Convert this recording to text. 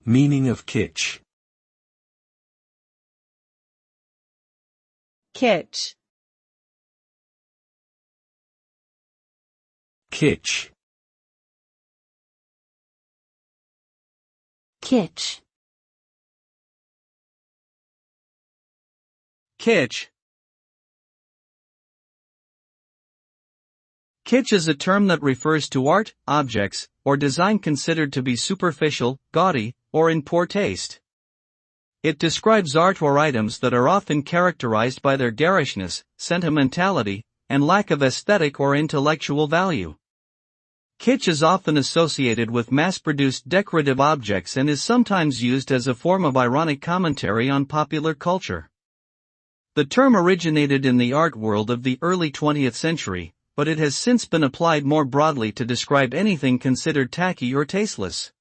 Meaning of kitsch. kitsch, Kitsch. kitsch, Kitsch. Kitsch is a term that refers to art, objects, or design considered to be superficial, gaudy, or in poor taste. It describes art or items that are often characterized by their garishness, sentimentality, and lack of aesthetic or intellectual value. Kitsch is often associated with mass-produced decorative objects and is sometimes used as a form of ironic commentary on popular culture. The term originated in the art world of the early 20th century, but it has since been applied more broadly to describe anything considered tacky or tasteless.